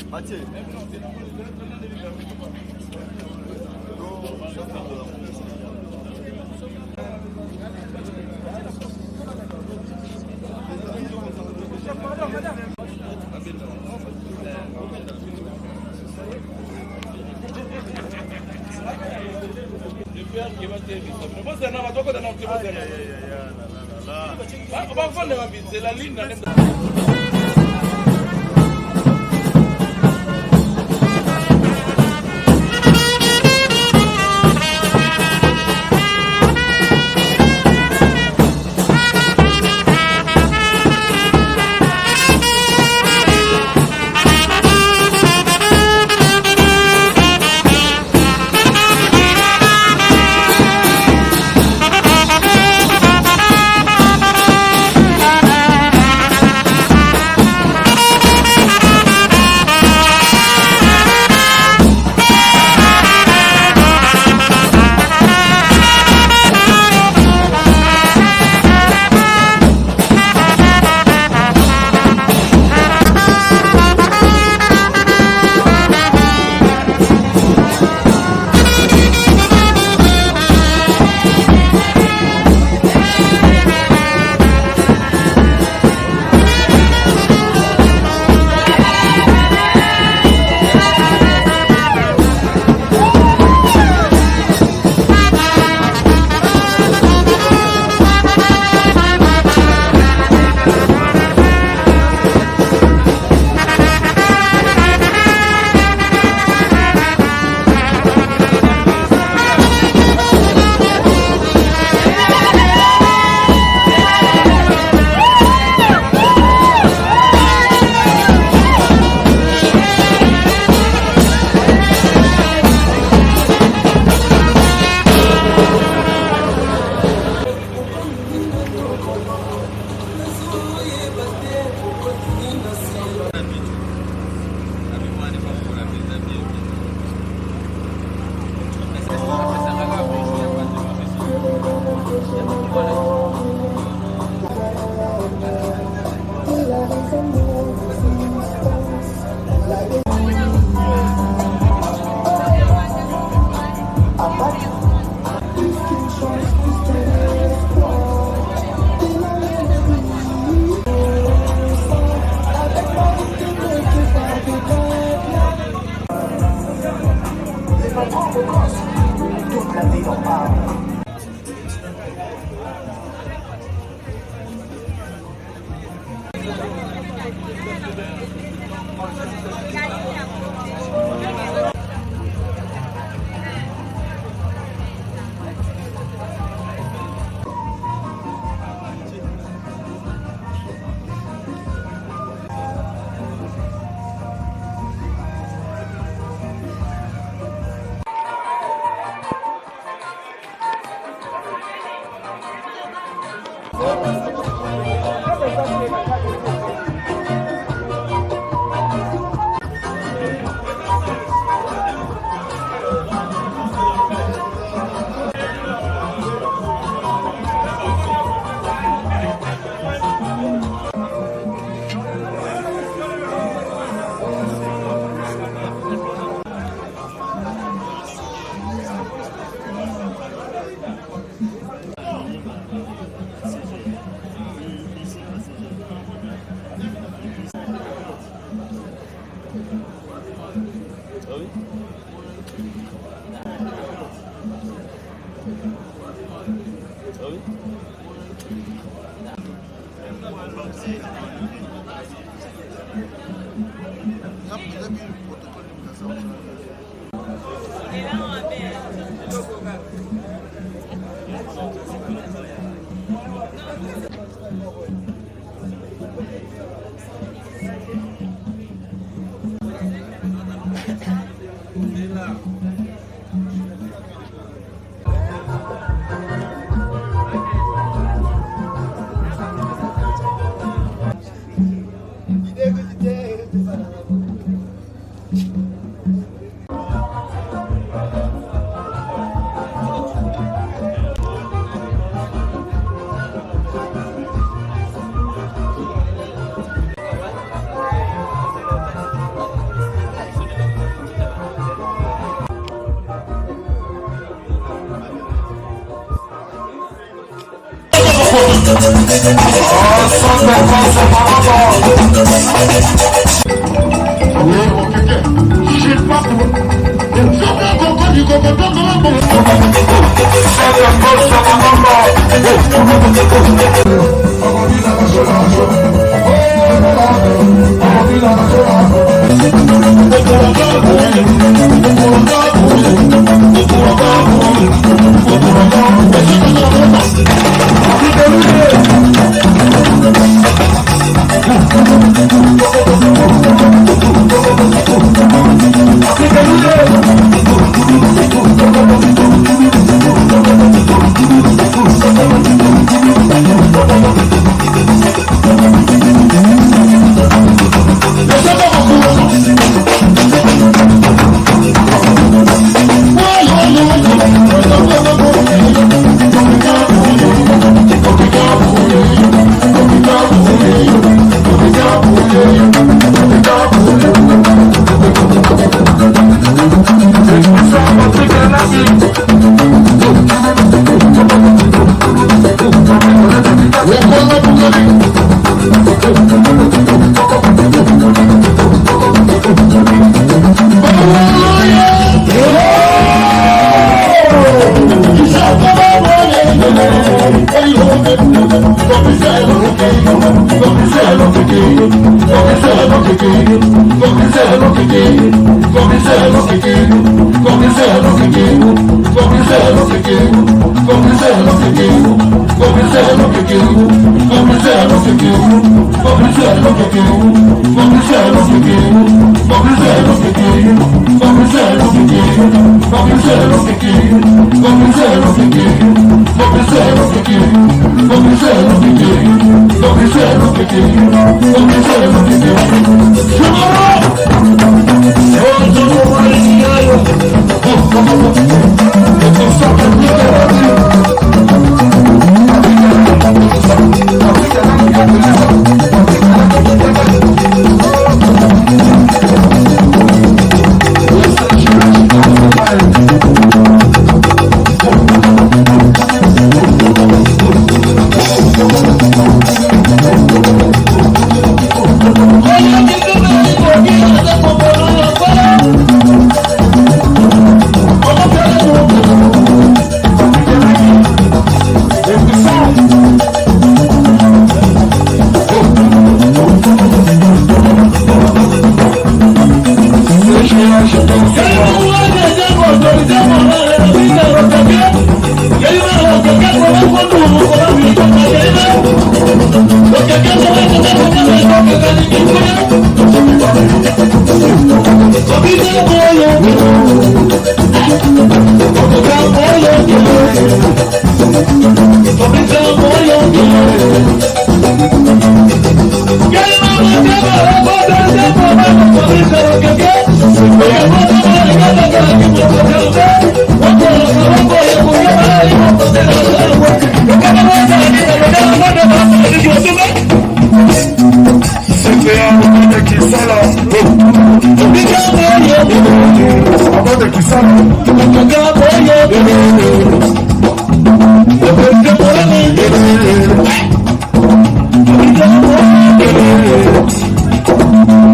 Mathieu. La linda.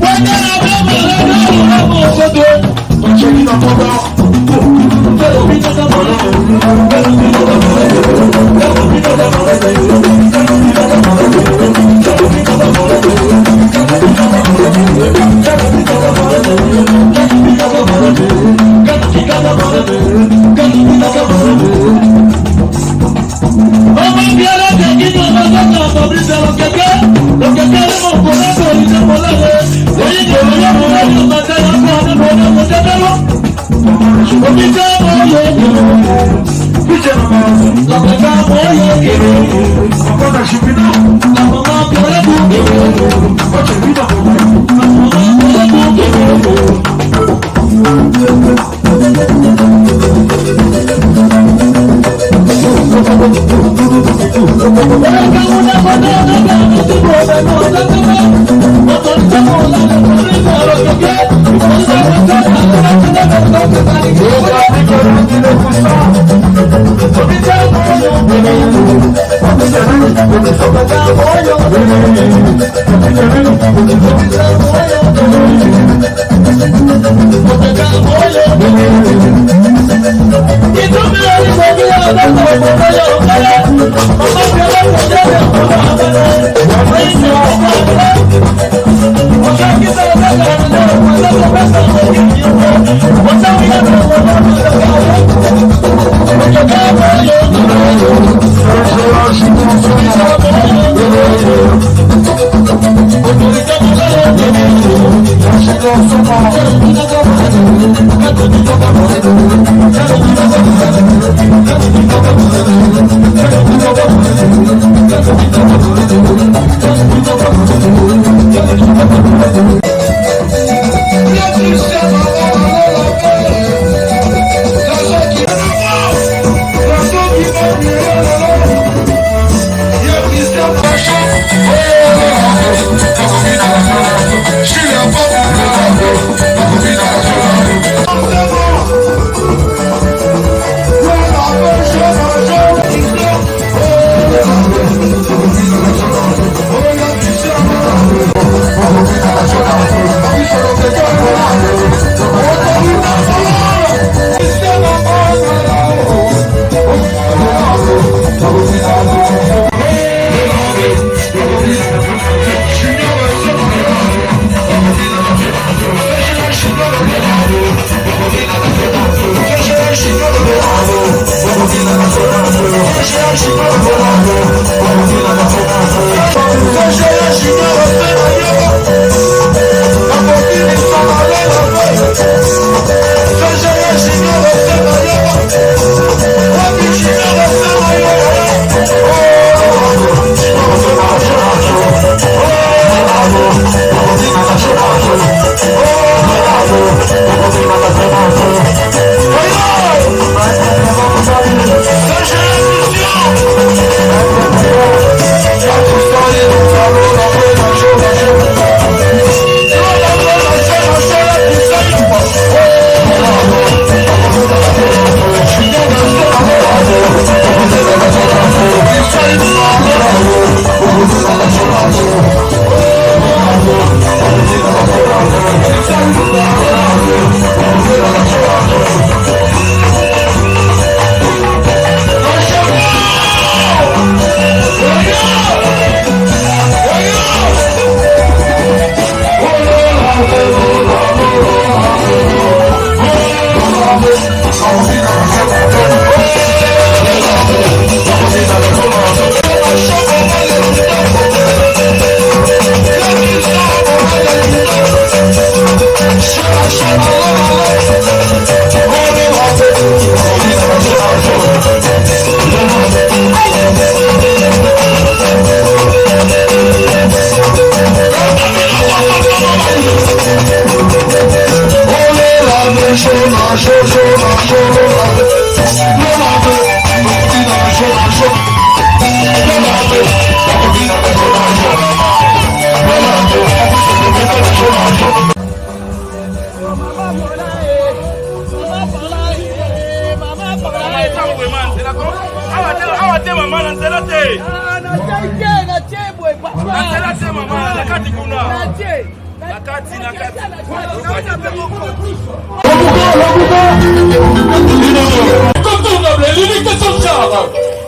When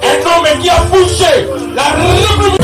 Un homme qui a poussé la République.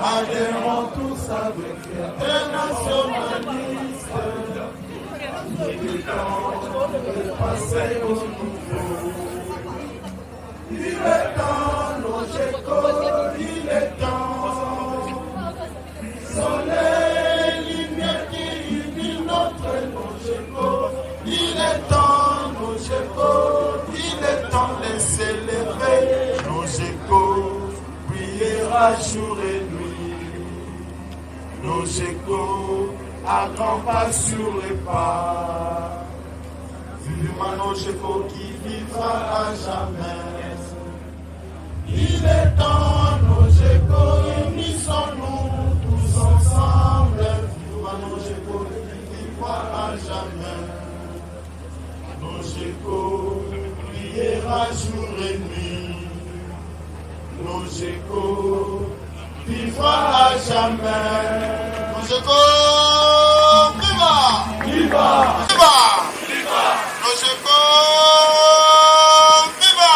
Adhérons tous avec internationalistes. Il est temps de passer au nouveau. Il est temps, nos écoles, il est temps. Sont les lumières qui illuminent notre Nogeco. Il est temps, Nogeco, il est temps de célébrer Nogeco. Priera jour et nuit. Nogeco, à grands pas sur les pas. Vivement Nogeco qui vivra à jamais. Il est temps, Nogeco, unissons-nous tous ensemble. Vivement Nogeco qui vivra à jamais. Nogeco priera jour et nuit. Nogeco vivra à jamais. Nogeco viva! Viva! Viva! Viva! Nogeco viva!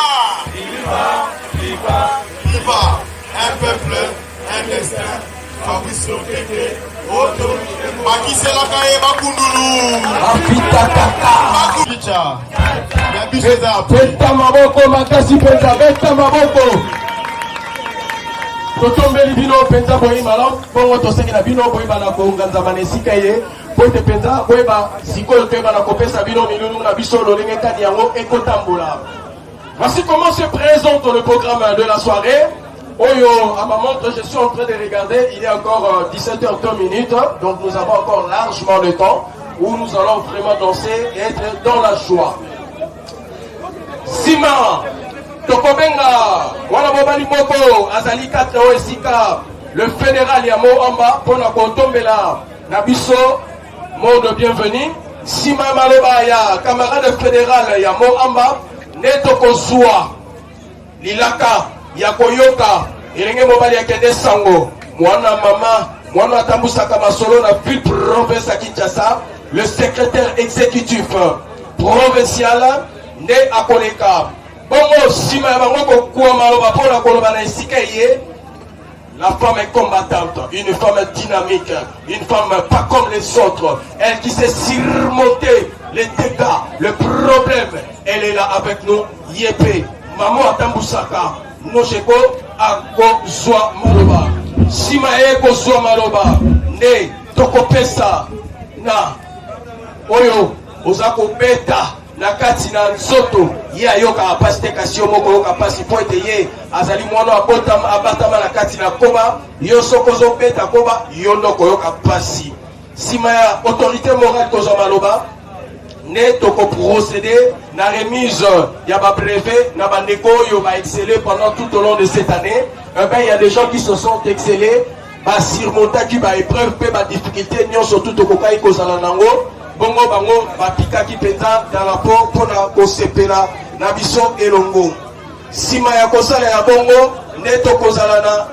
Viva! Viva! Viva! Un peuple, un destin. Fabrice Okeke, Otto, Makise Lakaye Bakundulu. Apita Kaka. Picha. Beta Maboko, Makasi Pesa, Beta Maboko. totombeli bino penza boyima la bongo tosengi na bino boyeba na konganzama na esika ye po ete penza boyeba sikoyo toyeba na kopesa bino milulu na biso lolenge kani yango ekotambola. Voici comment se présente le programme de la soirée. Oyo, à ma montre, je suis en train de regarder, il est encore 17h02, donc nous avons encore largement le temps où nous allons vraiment danser et être dans la joie. Sima, Tokobenga, Wanabobali Moko, Azali Katra Esika, le fédéral Yamo Amba, Pona Kontombela, Nabiso, mot de bienvenue. Sima Malobaya, camarade fédéral Yamo Amba, Netoko Zua, Lilaka, Yakoyoka, Irenge Mobali Akede Sango, Mwana Mama, Mwana Tambusaka Masolo, la ville province à Kinshasa, le secrétaire exécutif provincial, Nde Akoleka. Bongo Sima Yabango Koua Maloba Pona Koloba na Isikaye, la femme est combattante, une femme dynamique, une femme pas comme les autres, elle qui sait surmonter les dégâts, le problème, elle est là avec nous, Yépé, Maman Atambusaka, Nosheko, Ako Zwa Maloba, Simae Ko Zwa Maloba, Ne, Tokopesa, Na, Oyo, Ozako Beta, Nakati na Nzoto, ya yoka apasi te kasi yo moko yoka apasi po ete ye azali mwana abatama na kati na koba yo soko ozobeta koba yo ndoko yoka apasi. Sima ya autorité morale kozwa maloba ne toko procéder na remise ya ba brevet na bandeko yo ba exceller pendant tout au long de cette année. Il y a des gens qui se sont excellés ba surmontaki ba épreuve pe ba difficulté nyonso tout okokai kozala nango. Bongo bango bapika ki peta dans la peau pona kosepela na biso elongo. Sima ya kosala ya bongo neto kozala na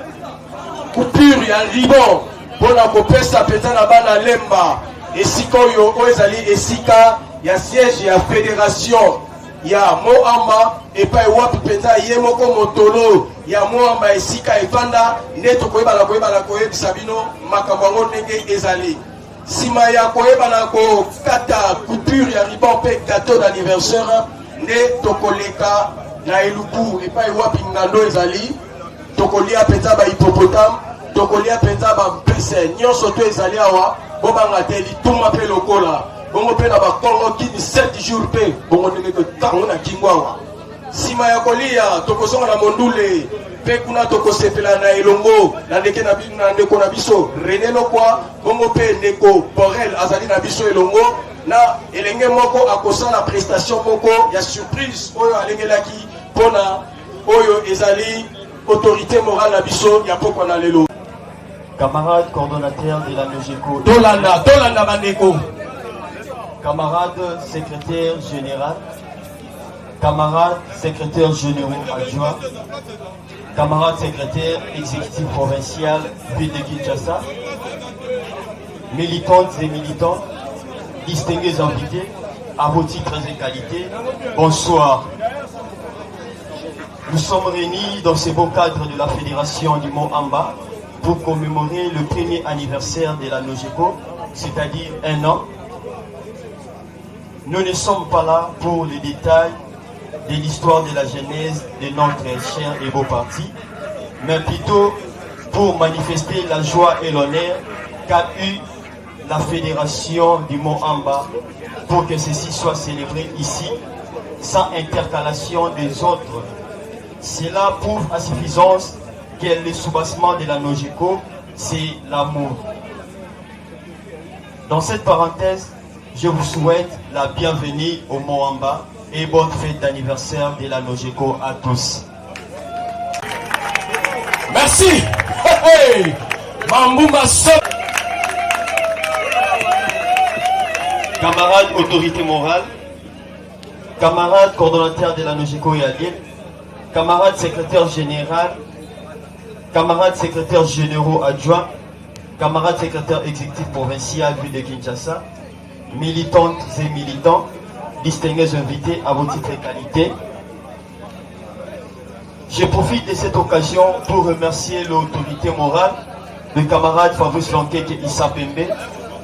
coupure ya ribbon pona kopesa peta na bana lemba esika oyo ezali esika ya siège ya fédération ya Moamba epai wapi peta ye moko motolo ya Moamba esika efanda neto koyeba la koyebisa bino makambo yango ndenge ezali. Sima ya koyeba na ko kata coupure ya ribbon pe gâteau d'anniversaire nde tokoleka na eluku epai wapi ngando ezali tokolia penza ba hippopotame tokolia penza ba mpese nyonso to ezali awa bobanga te lituma pe lokola bongo pe na ba kongo kini 7 jours pe bongo ndenge ko tango na kingo awa. Sima ya kolia tokosonga na mondule pe kuna tokosepela na elongo na ndeke na ndeko na biso René Lokwa bongo pe ndeko Borel azali na biso elongo na elenge moko akosala prestation moko ya surprise oyo alengelaki pona oyo ezali autorité morale na biso ya poko na lelo. Camarade coordonnateur de la NOGECO, Tolanda bandeko, camarade secrétaire général, camarade secrétaire général adjoint, camarade secrétaire exécutif provincial ville de Kinshasa, militantes et militants, distingués invités, à vos titres et qualités, bonsoir. Nous sommes réunis dans ce beau cadre de la Fédération du Mont Amba pour commémorer le premier anniversaire de la NOGECO, c'est-à-dire 1 an. Nous ne sommes pas là pour les détails de l'histoire de la genèse de notre cher et beau parti, mais plutôt pour manifester la joie et l'honneur qu'a eu la Fédération du Mont Amba pour que ceci soit célébré ici, sans intercalation des autres. Cela prouve à suffisance que le soubassement de la NOGECO, c'est l'amour. Dans cette parenthèse, je vous souhaite la bienvenue au Mont Amba et bonne fête d'anniversaire de la NOGECO à tous. merci. Hey, Mambouma Sok. Camarades autorité morale, camarades coordonnateurs de la NOGECO et Alliés, camarades secrétaires général, camarades secrétaires généraux adjoints, camarades secrétaires exécutifs provincial ville de Kinshasa, militantes et militants, distingués invités à vos titres et qualités. Je profite de cette occasion pour remercier l'autorité morale, le camarade Fabrice Lankeke Issa Pembe,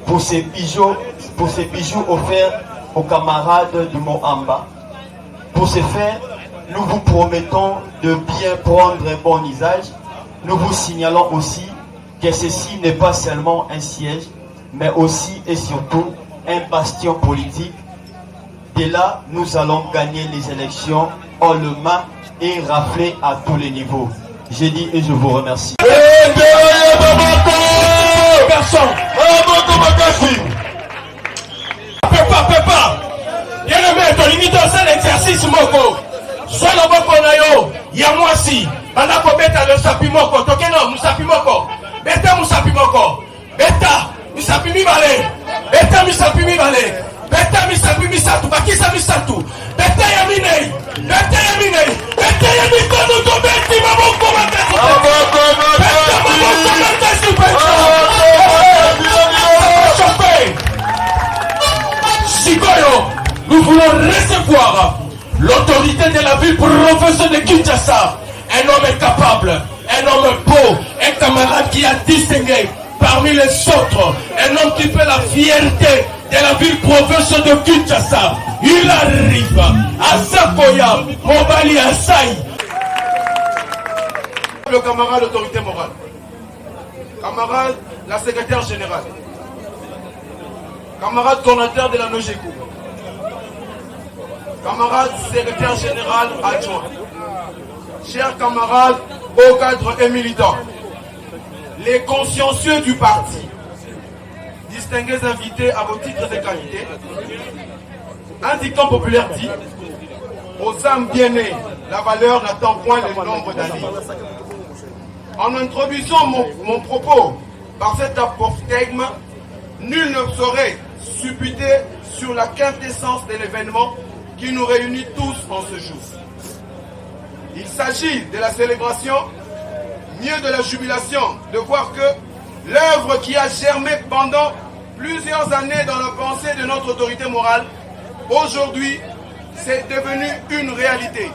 pour ces bijoux offerts aux camarades du Mont Amba. Pour ce faire, nous vous promettons de bien prendre un bon usage nous vous signalons aussi que ceci n'est pas seulement un siège, mais aussi et surtout un bastion politique. De là, nous allons gagner les élections haut le main et rafler à tous les niveaux. J'ai dit et je vous remercie. Personne. Pepa. Bien aimé, ton limite c'est l'exercice moko. Soit le boko na yo, ya mwasi. Bana ko beta le sapi moko. Toke no, musapi moko. Beta musapi moko. Beta, musapi mi bale. Beta musapi mi bale. Beta musapi mi satu. Bakisa mi satu. Beta ya minei. Beta ya minei. Beta ya mikono to beti maboko makasi. Beta maboko makasi beta. Nous voulons recevoir l'autorité de la ville professeur de Kinshasa, un homme capable, un homme beau, un camarade qui a distingué parmi les autres, un homme qui fait la fierté de la ville professeur de Kinshasa. Il arrive à Sakoya, Mobali Assaï. Le camarade autorité morale, camarade la secrétaire générale, camarade coordinateur de la NOGECO, camarade secrétaire général adjoint, chers camarades hauts cadres et militants, les consciencieux du parti, distingués invités à vos titres et qualités, un dicton populaire dit, aux âmes bien nées, la valeur n'attend point le nombre d'années. En introduisant mon propos par cet apophthegme, nul ne saurait supputer sur la quintessence de l'événement qui nous réunit tous en ce jour. Il s'agit de la célébration, mieux de la jubilation, de voir que l'œuvre qui a germé pendant plusieurs années dans la pensée de notre autorité morale, aujourd'hui, c'est devenu une réalité.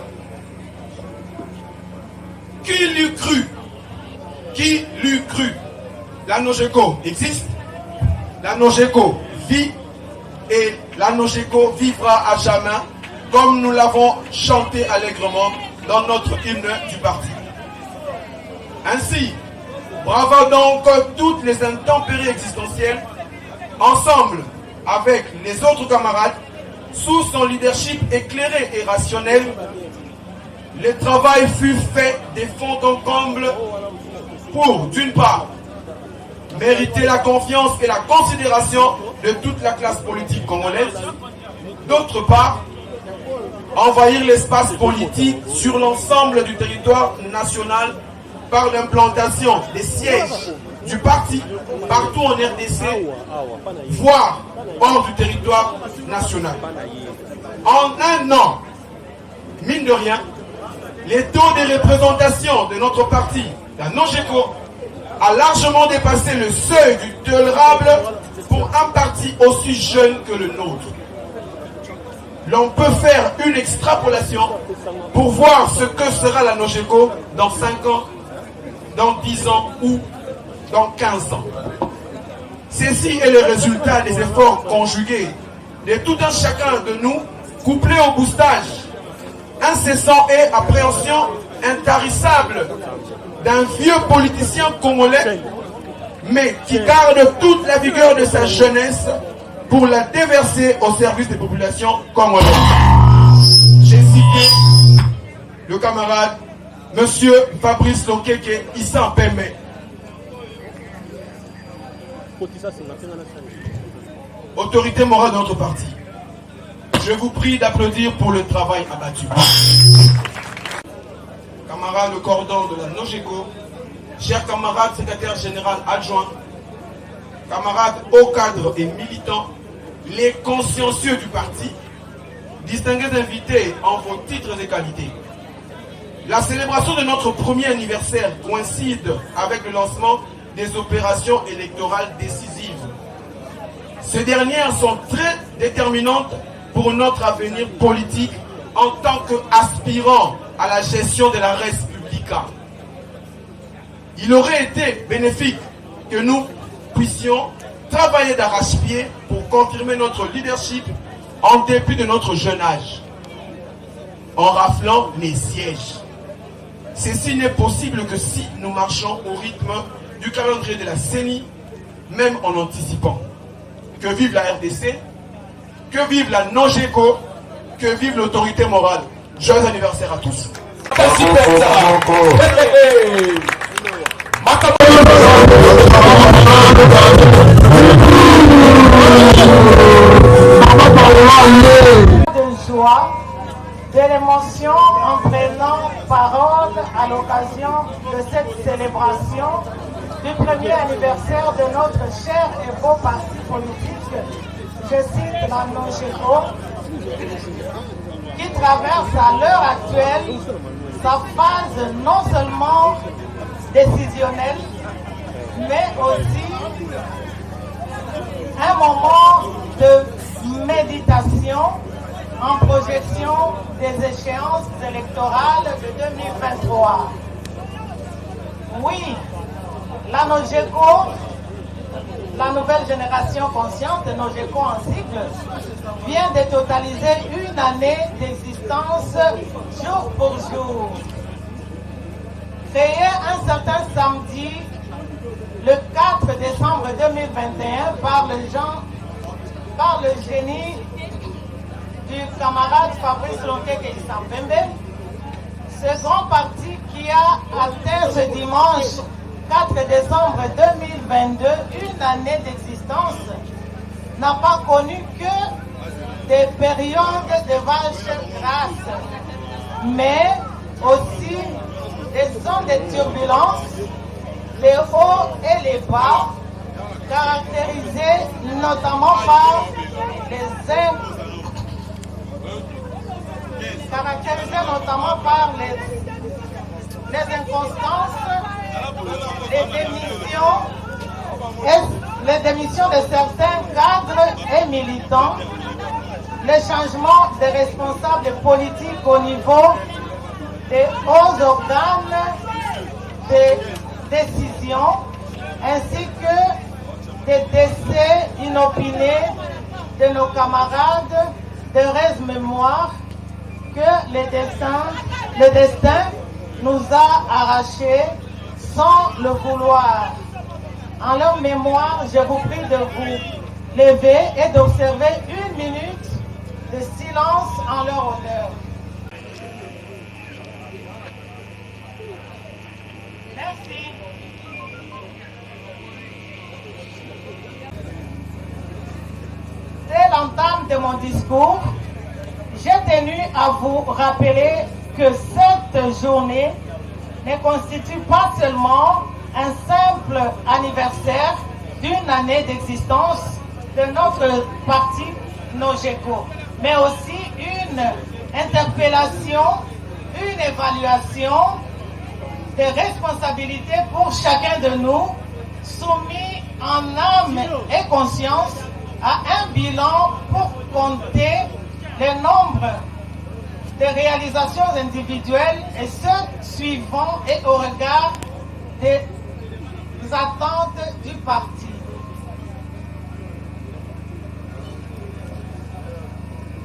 Qui l'eût cru? Qui l'eût cru? La NOGECO existe, la NOGECO vit et la NOGECO vivra à jamais comme nous l'avons chanté allègrement dans notre hymne du parti. Ainsi, bravant toutes les intempéries existentielles, ensemble avec les autres camarades, sous son leadership éclairé et rationnel, le travail fut fait des fonds en comble pour, d'une part, mériter la confiance et la considération de toute la classe politique congolaise, d'autre part, envahir l'espace politique sur l'ensemble du territoire national par l'implantation des sièges du parti partout en RDC, voire hors du territoire national. En un an, mine de rien, les taux de représentation de notre parti, la NOGECO, a largement dépassé le seuil du tolérable pour un parti aussi jeune que le nôtre. L'on peut faire une extrapolation pour voir ce que sera la NOGECO dans 5 ans, dans 10 ans ou dans 15 ans. Ceci est le résultat des efforts conjugués de tout un chacun de nous, couplés au boostage incessant et appréhension intarissable d'un vieux politicien congolais, mais qui garde toute la vigueur de sa jeunesse pour la déverser au service des populations congolaises. J'ai cité le camarade Monsieur Fabrice Lokeke Issa Peme. Autorité morale de notre parti. Je vous prie d'applaudir pour le travail abattu. Camarades le cordon de la NOGECO, chers camarades secrétaire général adjoint, camarades hauts cadres et militants, les consciencieux du parti, distingués invités en vos titres et qualités. La célébration de notre premier anniversaire coïncide avec le lancement des opérations électorales décisives. Ces dernières sont très déterminantes pour notre avenir politique en tant qu'aspirant à la gestion de la res publica. Il aurait été bénéfique que nous puissions travailler d'arrache-pied pour confirmer notre leadership en dépit de notre jeune âge, en raflant les sièges. Ceci n'est possible que si nous marchons au rythme du calendrier de la CENI, même en anticipant. Que vive la RDC, que vive la NOGECO, que vive l'autorité morale. Joyeux anniversaire à tous. De joie, de l'émotion en prenant parole à l'occasion de cette célébration du premier anniversaire de notre cher et beau parti politique, je cite la NOGECO, qui traverse à l'heure actuelle sa phase non seulement décisionnelle, mais aussi un moment de méditation en projection des échéances électorales de 2023. Oui, la NOGECO, la nouvelle génération consciente, NOGECO en cycle, vient de totaliser une année d'existence jour pour jour. Créé un certain samedi, le 4 décembre 2021, par le génie du camarade Fabrice Lonkeke Isampembe, ce grand parti qui a atteint ce dimanche 4 décembre 2022 une année d'existence n'a pas connu que des périodes de vaches grasses, mais aussi des zones de turbulence, les hauts et les bas, caractérisés notamment par les inconstances, les démissions de certains cadres et militants, le changement des responsables politiques au niveau des hauts organes de décision, ainsi que des décès inopinés de nos camarades de rêve mémoire que le destin nous a arrachés sans le vouloir. En leur mémoire, je vous prie de vous lever et d'observer une minute de silence en leur honneur. Merci. Dès l'entame de mon discours, j'ai tenu à vous rappeler que cette journée ne constitue pas seulement un simple anniversaire d'une année d'existence de notre parti NOGECO, mais aussi une interpellation, une évaluation des responsabilités pour chacun de nous, soumis en âme et conscience à un bilan pour compter le nombre de réalisations individuelles et ce suivant et au regard des attentes du parti.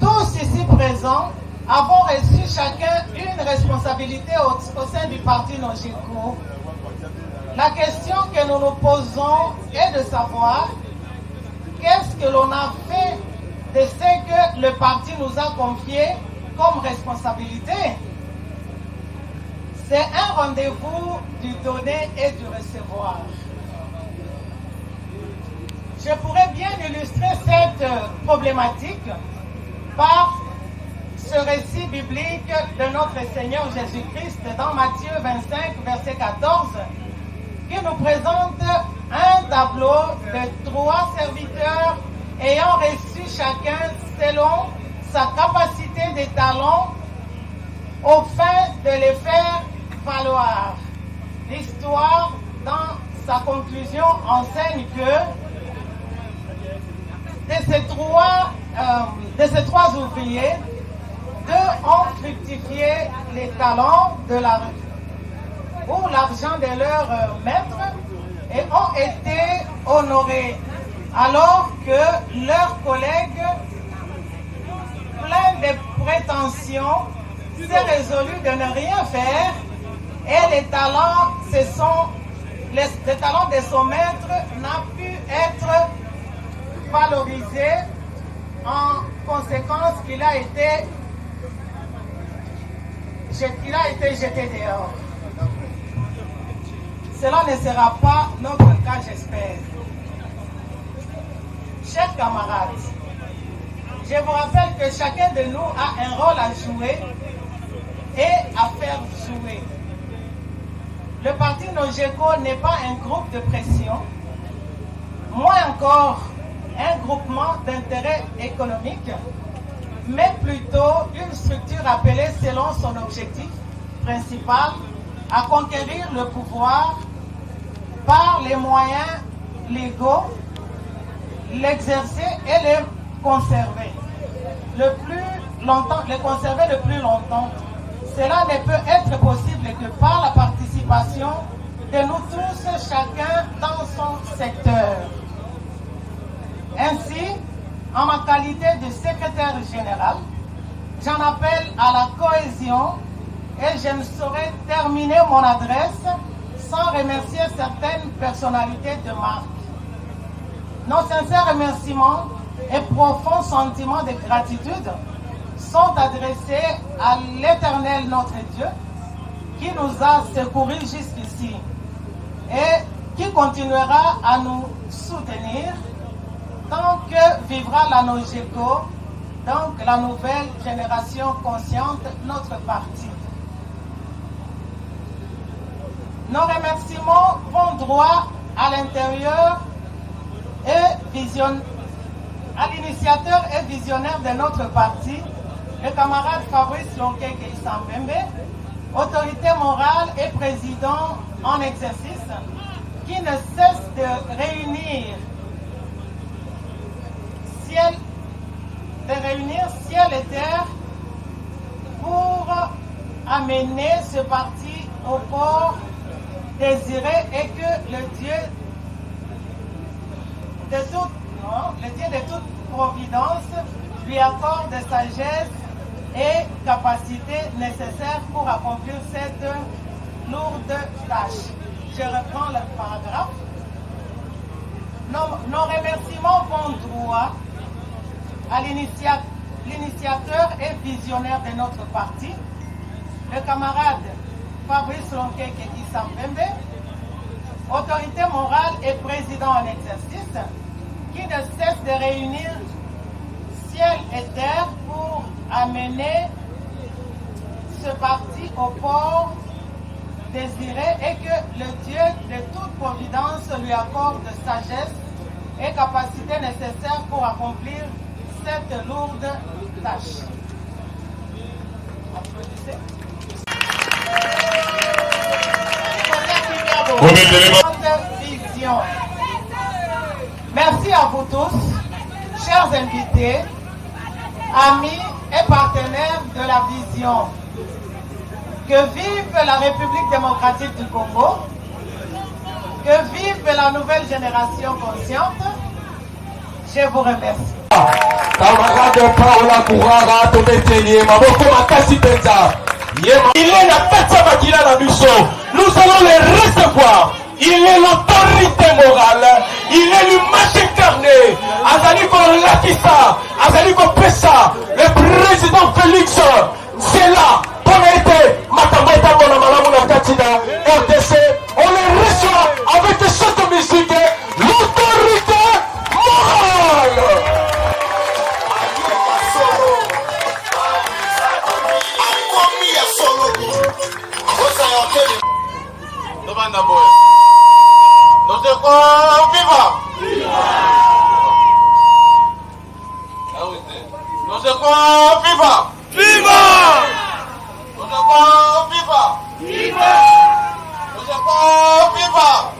Tous ici présents avons reçu chacun une responsabilité au sein du parti NOGECO. La question que nous nous posons est de savoir qu'est-ce que l'on a fait de ce que le parti nous a confié comme responsabilité. C'est un rendez-vous du donner et du recevoir. Je pourrais bien illustrer cette problématique par ce récit biblique de notre Seigneur Jésus-Christ dans Matthieu 25, verset 14, qui nous présente un tableau de 3 serviteurs ayant reçu chacun selon sa capacité des talents au fin de les faire valoir. L'histoire, dans sa conclusion, enseigne que de ces trois ouvriers, 2 ont fructifié les talents de ou l'argent de leur maître et ont été honorés, alors que leurs collègues, pleins de prétentions, s'est résolu de ne rien faire Et les talents, les talents de son maître n'a pu être valorisé. En conséquence, il a été jeté dehors. Cela ne sera pas notre cas, j'espère. Chers camarades, je vous rappelle que chacun de nous a un rôle à jouer et à faire jouer. Le parti Nogeco n'est pas un groupe de pression, moins encore un groupement d'intérêt économique, mais plutôt une structure appelée selon son objectif principal à conquérir le pouvoir par les moyens légaux, l'exercer et le conserver le plus longtemps. Cela ne peut être possible que par la participation de nous tous, chacun dans son secteur. Ainsi, en ma qualité de secrétaire général, j'en appelle à la cohésion et je ne saurais terminer mon adresse sans remercier certaines personnalités de marque. Nos sincères remerciements et profonds sentiments de gratitude sont adressés à l'Éternel notre Dieu qui nous a secourus jusqu'ici et qui continuera à nous soutenir tant que vivra la Nogeco, donc la nouvelle génération consciente, notre parti. Nos remerciements vont droit à l'intérieur et à l'initiateur et visionnaire de notre parti, le camarade Fabrice Lonkeke Isambembe, autorité morale et président en exercice, qui ne cesse de réunir ciel et terre pour amener ce parti au port désiré et que le Dieu de toute providence lui accorde sagesse et capacité nécessaires pour accomplir cette lourde tâche. Je reprends le paragraphe. Nos remerciements vont droit à l'initiateur et visionnaire de notre parti, le camarade Fabrice Lonkeke Isambembe, autorité morale et président en exercice, qui ne cesse de réunir ciel et terre pour amener ce parti au port désiré et que le Dieu de toute providence lui accorde sagesse et capacité nécessaires pour accomplir cette lourde tâche. Applaudissez. Notre vision. Merci à vous tous, chers invités, amis et partenaires de la vision. Que vive la République démocratique du Congo, que vive la nouvelle génération consciente. Je vous remercie. Camarade Paola Kourara, Tometeli, Maboko Makasi Penza. Il est la tête Makila la mission. Nous allons les recevoir. Il est l'autorité morale. Il est l'image incarnée. Azaliko Lakissa, Azaliko Pessa, le président Félix, c'est là. Matamata Malamouna Katida, RDC, on les reçoit avec cette musique, l'autorité morale. Viva!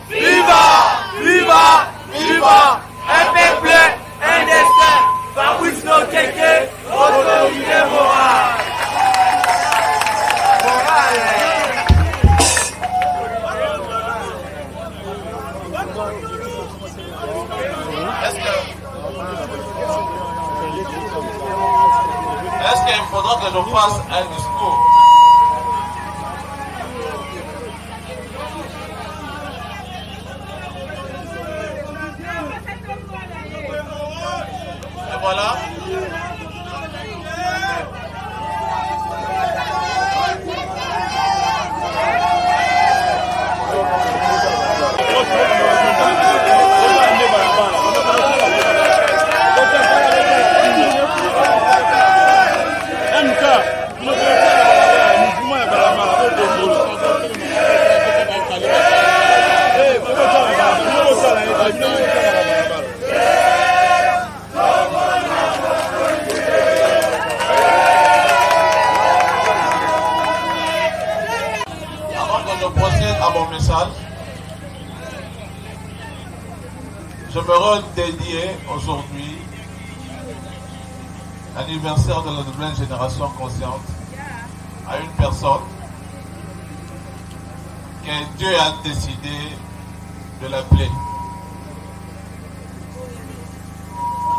Viva! Viva! Viva! Un peuple, un destin. Fabrice Lonkeke, autorité morale. Est-ce qu'il faudra que je fasse un discours? J'aimerais dédier aujourd'hui l'anniversaire de la nouvelle génération consciente à une personne que Dieu a décidé de l'appeler.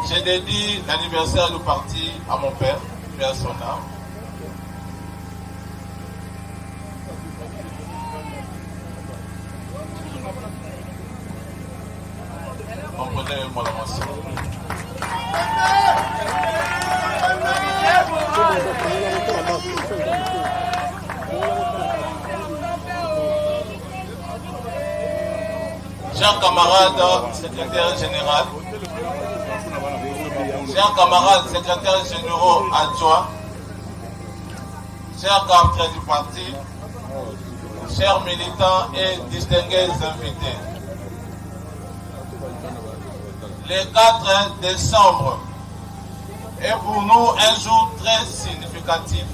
J'ai dédié l'anniversaire du parti à mon père, et à son âme. Comprenez-moi la mention. Chers camarades secrétaires généraux, chers camarades secrétaires généraux adjoints, chers cadres du parti, chers militants et distingués invités, le 4 décembre est pour nous un jour très significatif,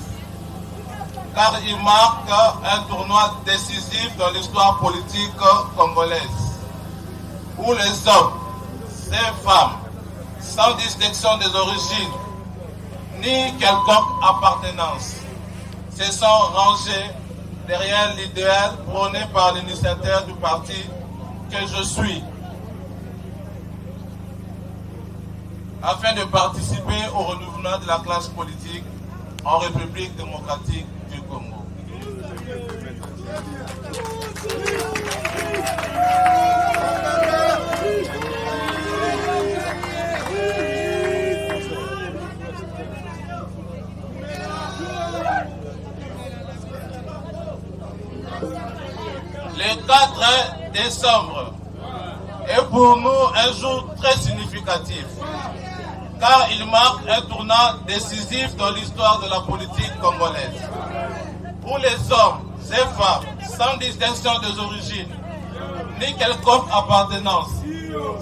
car il marque un tournoi décisif dans l'histoire politique congolaise, où les hommes, ces femmes, sans distinction des origines, ni quelconque appartenance, se sont rangés derrière l'idéal prôné par l'initiateur du parti que je suis, afin de participer au renouvellement de la classe politique en République démocratique du Congo. Le 4 décembre est pour nous un jour très significatif, car il marque un tournant décisif dans l'histoire de la politique congolaise, où les hommes et femmes, sans distinction des origines, ni quelconque appartenance,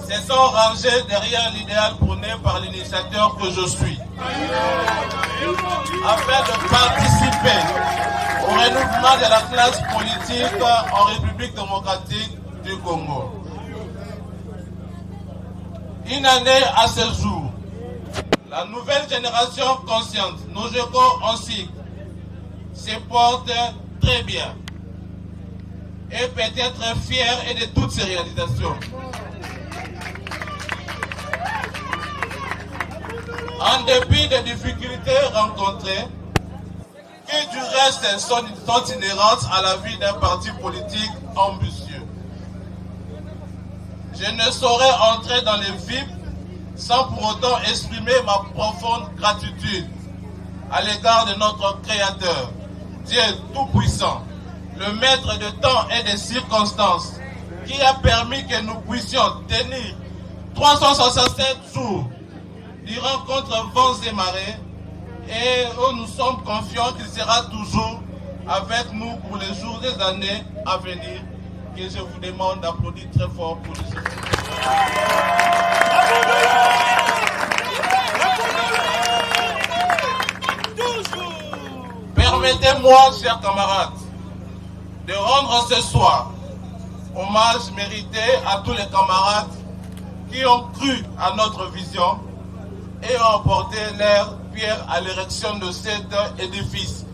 se sont rangés derrière l'idéal prôné par l'initiateur que je suis, afin de participer au renouvellement de la classe politique en République démocratique du Congo. Une année à ce jour, la nouvelle génération consciente, nos jeunes en cycle, se porte très bien et peut être fière et de toutes ses réalisations. En dépit des difficultés rencontrées, qui du reste sont inhérentes à la vie d'un parti politique ambitieux. Je ne saurais entrer dans les vifs sans pour autant exprimer ma profonde gratitude à l'égard de notre Créateur, Dieu Tout-Puissant, le maître de temps et des circonstances, qui a permis que nous puissions tenir 367 jours durant contre vents et marées, et où nous sommes confiants qu'il sera toujours avec nous pour les jours et les années à venir, que je vous demande d'applaudir très fort pour les autres. Permettez-moi, chers camarades, de rendre ce soir hommage mérité à tous les camarades qui ont cru à notre vision et ont apporté leur pierre à l'érection de cet édifice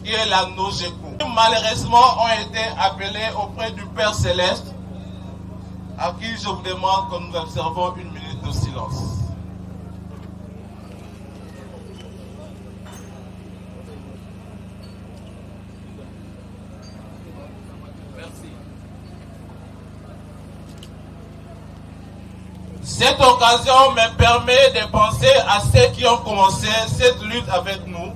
qui est la Nogeco. Malheureusement, ont été appelés auprès du Père Céleste, à qui je vous demande que nous observons une minute de silence. Cette occasion me permet de penser à ceux qui ont commencé cette lutte avec nous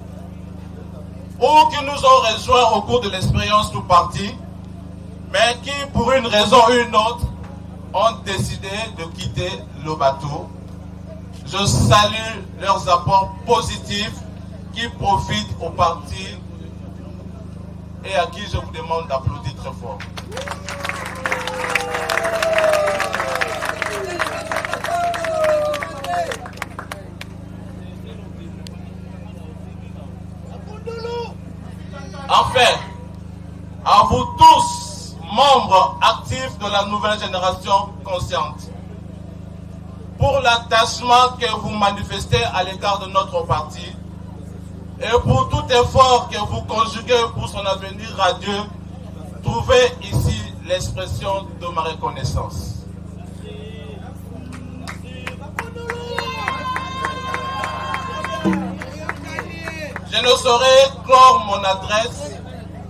ou qui nous ont rejoints au cours de l'expérience du parti, mais qui, pour une raison ou une autre, ont décidé de quitter le bateau. Je salue leurs apports positifs qui profitent au parti et à qui je vous demande d'applaudir très fort. Enfin, à vous tous, membres actifs de la nouvelle génération consciente, pour l'attachement que vous manifestez à l'égard de notre parti et pour tout effort que vous conjuguez pour son avenir radieux. Trouvez ici l'expression de ma reconnaissance. Je ne saurais clore mon adresse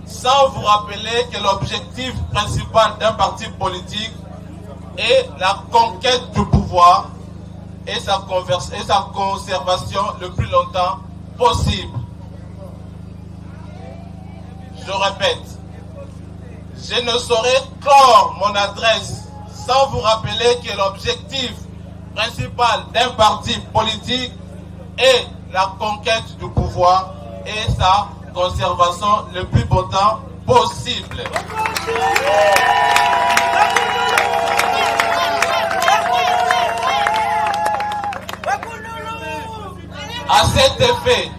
sans vous rappeler que l'objectif principal d'un parti politique est la conquête du pouvoir et sa conservation le plus longtemps possible. Je répète, je ne saurais clore mon adresse sans vous rappeler que l'objectif principal d'un parti politique est la conquête du pouvoir et sa conservation le plus longtemps possible. À cet effet,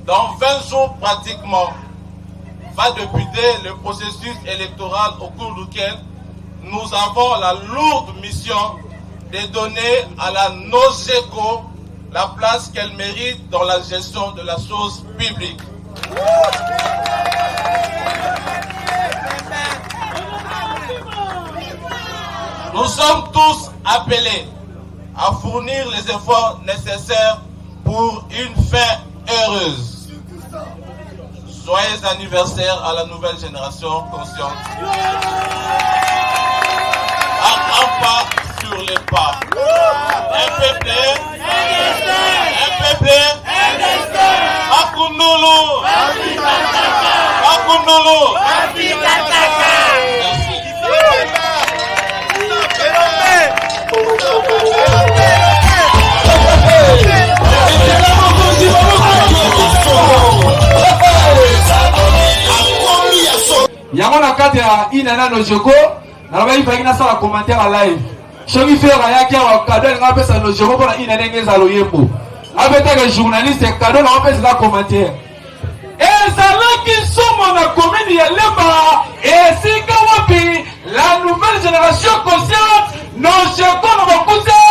dans 20 jours pratiquement, va débuter le processus électoral au cours duquel nous avons la lourde mission de donner à la NOGECO la place qu'elle mérite dans la gestion de la chose publique. Nous sommes tous appelés à fournir les efforts nécessaires pour une fin heureuse. Joyeux anniversaire à la nouvelle génération consciente. Un grand pas sur les pas. Un peuple, un peuple, Makundulu, Makundulu. Yango na kati ya inana NOGECO na ba ifaki na sala commentaire en live. Soki faire ya kia wa cadeau nga pesa NOGECO pour inana ngeza loyembo. Abeta que journaliste cadeau na pesa la commentaire. Ezalaki somo na commune ya Lemba et sika wapi la nouvelle génération consciente NOGECO na bakuze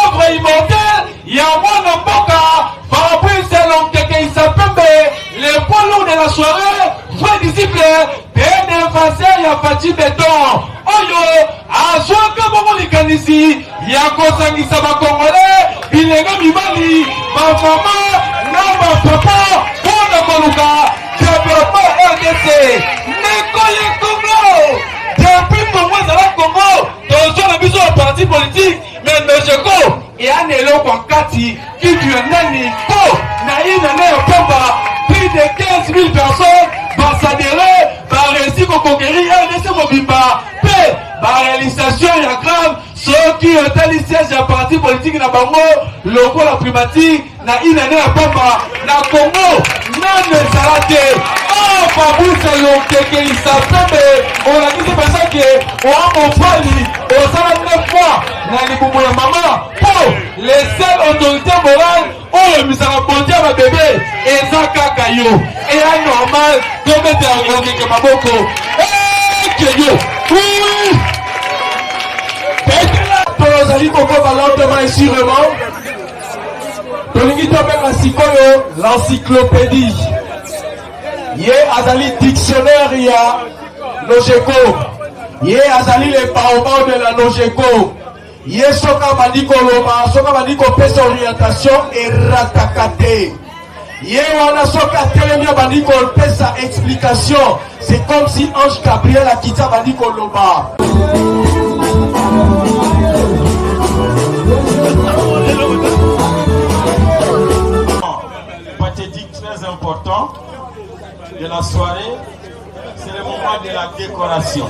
œuvre immortelle ya mwana mboka Fabrice Lonkeke Isapembe le poids lourd de la soirée vrai disciple Benefaceur ya Fati Beton oyo azwaka bongo likanisi ya kosangisa bakongole bilenga mibali bamama na bapapa mpona koluka développement RDC nekoye Congo depuis Congo ezala Congo tozwa na biso ya parti politique mais NOGECO eyana eloko nkati kitu ya nani po na inane ya pamba plus de 15 000 personnes basadere baresi kokonquérir RDC mobimba pe baréalisation ya grave soki otali siège ya parti politique na bango lokola primatique na inane ya pamba na Congo nano ezala te. Fabrice Lonkeke Isapembe olakisi pesa ke oa mobali osala 9 mois na libumu ya mama po les seules autorités morales oyo emisaka bondia ya babebe eza kaka yo eya normal tobetela Lonkeke maboko ekeyo to ozali kokoba lentement et sûrement tolingi tobenga sikoyo l'encyclopédie ye azali dictionnaire ya NOGECO ye azali le baobab de la NOGECO ye soka bandi koloba soka bandi kopesa orientation erataka te ye wana soka telemi bandi kopesa explication c'est comme si Ange Gabriel akita bandi koloba. Pathétique très important de la soirée, c'est le moment de la décoration.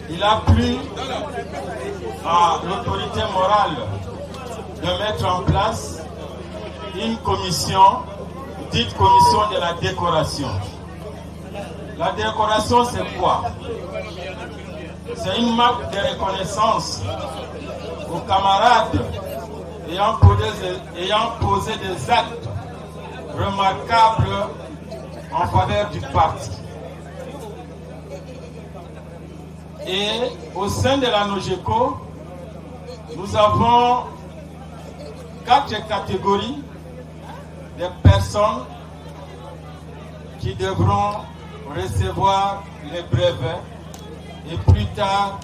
Il a plu à l'autorité morale de mettre en place une commission, dite commission de la décoration. La décoration, c'est quoi? C'est une marque de reconnaissance aux camarades ayant posé des actes remarquables en faveur du parti. Et au sein de la NOGECO, nous avons 4 catégories de personnes qui devront recevoir les brevets. Et plus tard,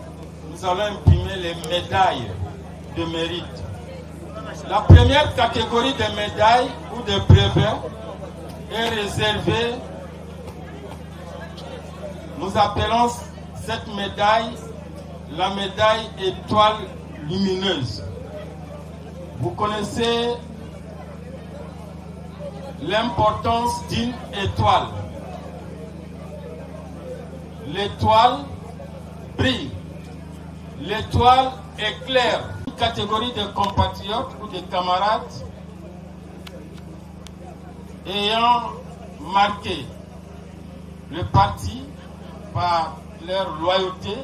nous allons imprimer les médailles de mérite. La première catégorie de médailles ou de brevets est réservée. Nous appelons cette médaille la médaille étoile lumineuse. Vous connaissez l'importance d'une étoile. L'étoile brille. L'étoile éclaire. Une catégorie de compatriotes ou de camarades ayant marqué le parti par leur loyauté,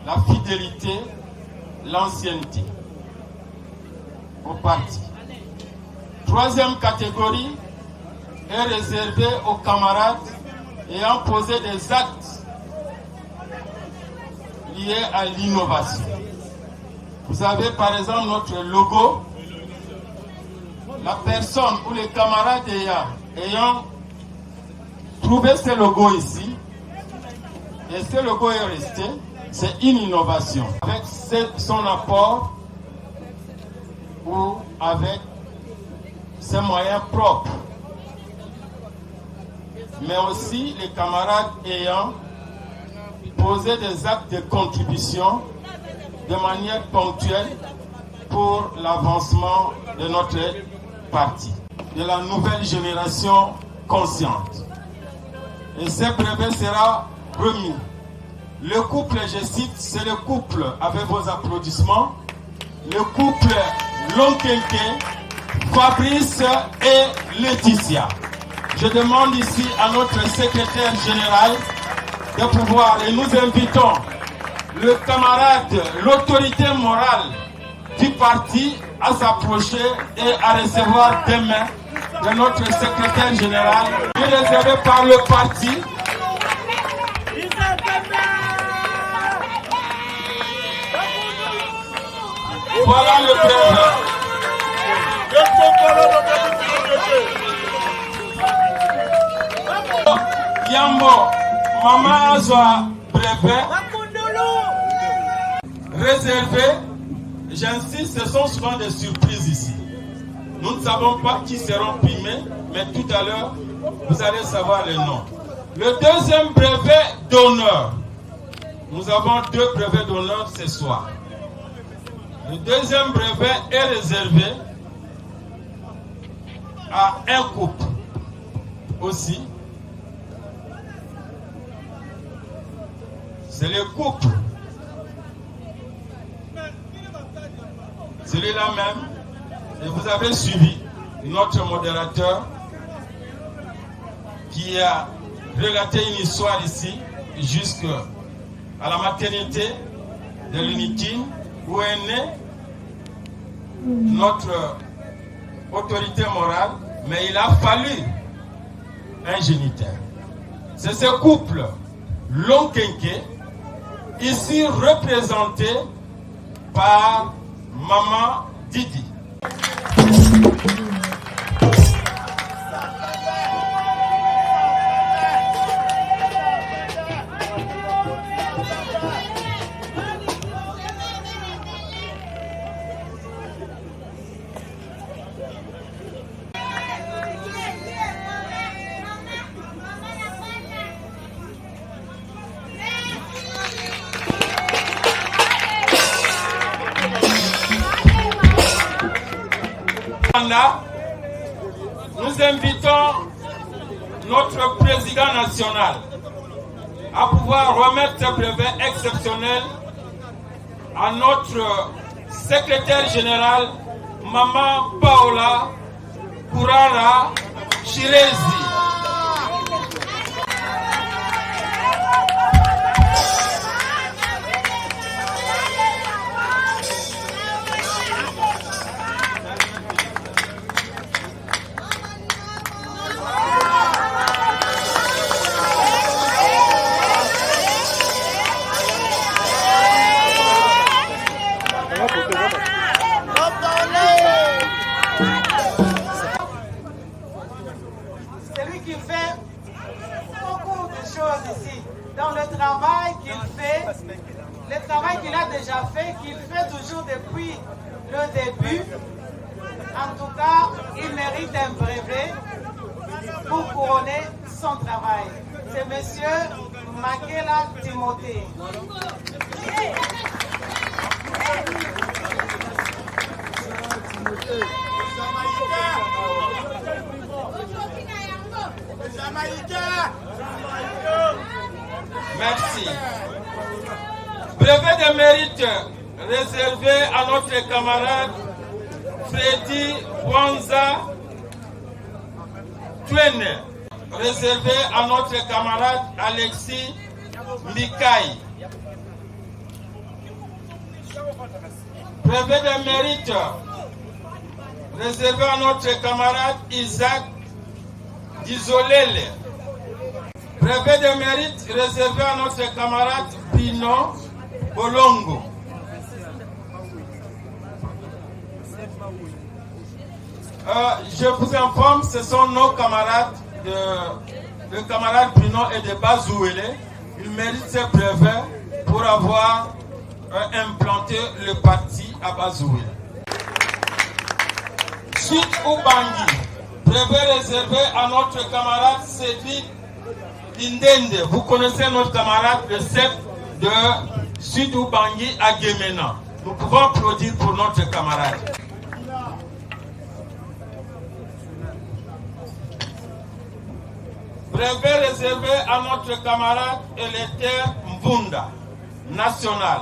la fidélité, l'ancienneté au parti. Troisième catégorie est réservée aux camarades ayant posé des actes liés à l'innovation. Vous avez par exemple notre logo. La personne ou les camarades ayant trouvé ce logo ici, et ce logo est resté, c'est une innovation. Avec son apport ou avec ses moyens propres. Mais aussi les camarades ayant posé des actes de contribution de manière ponctuelle pour l'avancement de notre parti, de la nouvelle génération consciente. Et ce brevet sera remis. Le couple, je cite, c'est le couple, avec vos applaudissements, le couple Lonkenke, Fabrice et Laetitia. Je demande ici à notre secrétaire général de pouvoir, et nous invitons le camarade, l'autorité morale du parti à s'approcher et à recevoir demain de notre secrétaire général, réservé par le parti. Voilà le brevet. Yambo, maman Azwa brevet réservé. J'insiste, ce sont souvent des surprises ici. Nous ne savons pas qui seront primés, mais tout à l'heure, vous allez savoir les noms. Le deuxième brevet d'honneur. Nous avons 2 brevets d'honneur ce soir. Le deuxième brevet est réservé à un couple aussi. C'est le couple. Celui-là même. Et vous avez suivi notre modérateur qui a relaté une histoire ici jusqu'à la maternité de l'Unitine où est née notre autorité morale, mais il a fallu un géniteur. C'est ce couple Lonkenke, ici représenté par Maman Didi. Nous invitons notre président national à pouvoir remettre ce brevet exceptionnel à notre secrétaire général, Maman Paola Kurara Chirezi. couronner son travail. C'est monsieur Makela Timothée. Merci. Brevet de mérite réservé à notre camarade Freddy Wanza Twene. Réservé à notre camarade Alexis Mikaï. Brevet de mérite réservé à notre camarade Isaac Dizolele. Brevet de mérite réservé à notre camarade Pino Bolongo. Je vous informe, ce sont nos camarades, le camarade Pino et de Bazouele. Ils méritent ce brevet pour avoir implanté le parti à Bazouele. Suite au Bangui, brevet réservé à notre camarade Cédric Indende. Vous connaissez notre camarade, le chef de Sud Ubangi à Guémena. Nous pouvons applaudir pour notre camarade. Brevet réservé à notre camarade Eleter Mbunda, national.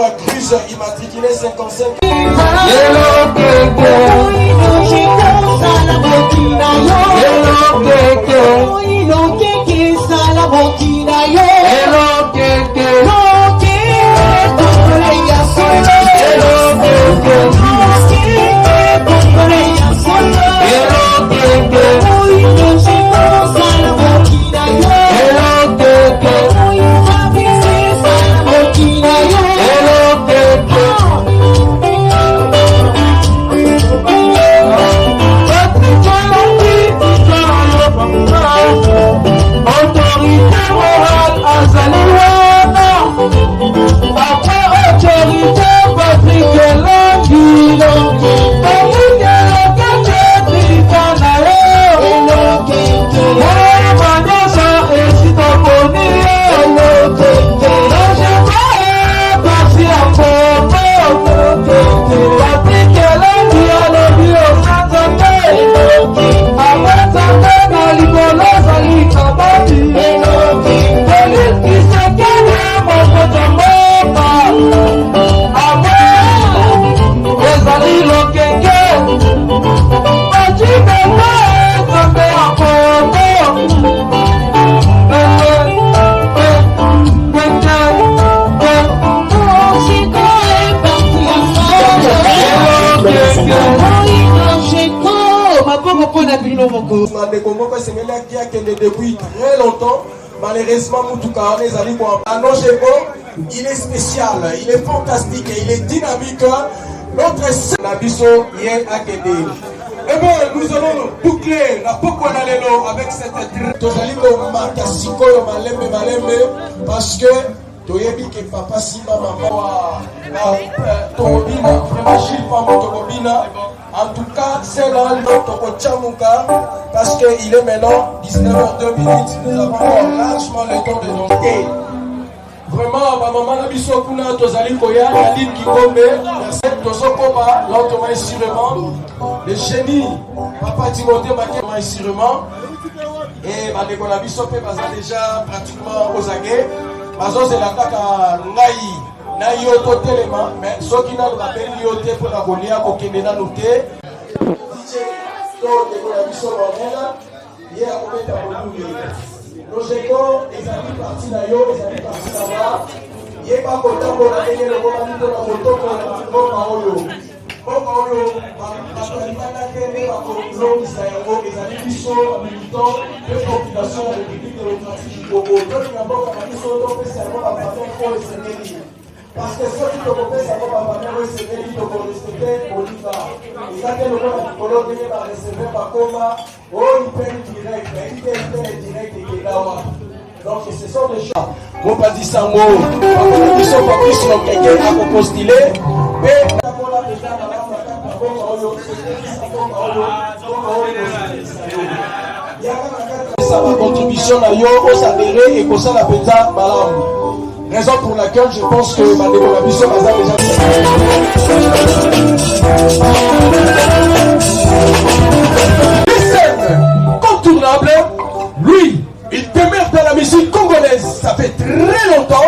la cruise immatriculée 55. Depuis très longtemps, malheureusement, il est spécial, il est fantastique, il est dynamique. Notre Nabiso hier à Kédé. Eh bien, nous allons boucler la Pokonalelo avec cette parce que toyebi que papa Simba maman Tobina, vraiment Gilles Tobina. En tout cas, c'est là notre Tchamuka parce qu'il est maintenant 19h02. Nous avons largement le temps de monter. Vraiment, ma maman Nabiso Kuna, Tozali Koya, Nadine Kikombe, merci Tozokoba, l'automate sûrement, le génie, Papa Timothée Maké, sûrement, et Madeko Nabiso Pe, déjà pratiquement aux aguets, Mazo c'est la Kaka Naï. Na yoto telema mais soki na rappel yote pour la golia ko kemena noté DJ to de la biso bonela ye a kometa boulou lojeko ezali parti na yo ezali parti na ba ye ba ko tambo na ene le ko mani to na moto ko na boka oyo ba na kene ba ko lo isa yango ezali biso militant de population de République démocratique du Congo to na boka na biso to pesa ko ba pa ko esengeli. Parce que ceux qui te confessent à votre mère, c'est eux qui te respectent au Liva. Et quand ils ont colonisé par recevoir par coma, oh, ils prennent direct, mais ils prennent direct et ils là. Donc ce sont des choses. Mon pas dit ça, moi, ils sont pas plus sur quelqu'un à postuler, mais ça va contribution à yo, au s'adhérer et qu'on s'en appelle ça, madame. Raison pour laquelle je pense que Madame Nabiso Maza déjà scène contournable, lui, il demeure dans la musique congolaise, ça fait très longtemps.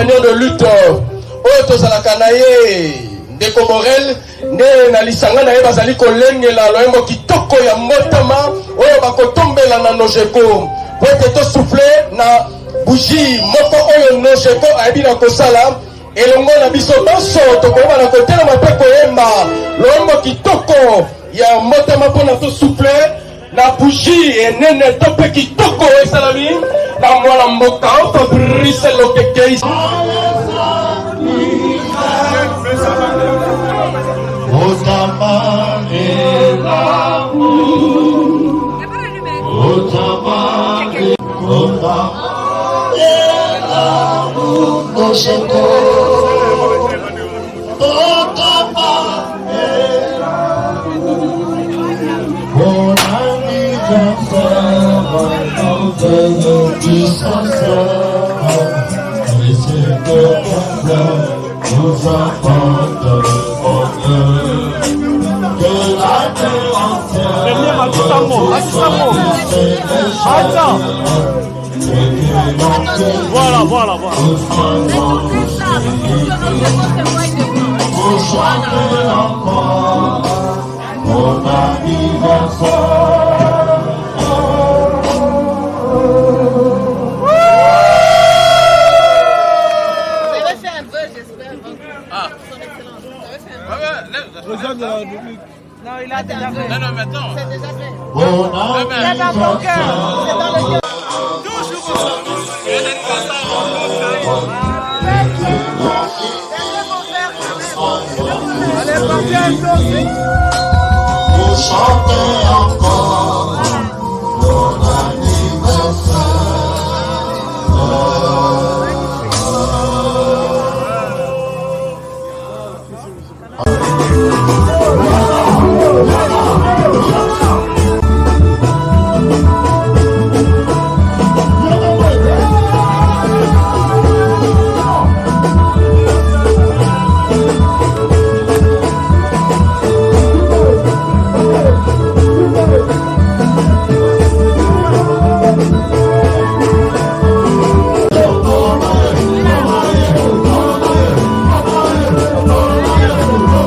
compagnon de lutte oyo tozalaka na ye ndeko Morel nde na lisanga na ye bazali kolengela loyembo kitoko ya motema oyo bakotombela na Nojeko po ete tosouffle na bougie moko oyo Nojeko ayebi na kosala elongo na biso nyonso tokoyeba na kotelema mpe koyemba loyembo kitoko ya motema mpona tosouffle na bougie enene to mpe kitoko esalami na mwana mboka Fabrice Lokekei. Voilà, voilà, voilà. Non, il a déjà fait. Non, mais attends. C'est déjà fait. C'est dans ton cœur. C'est dans le cœur. Allez,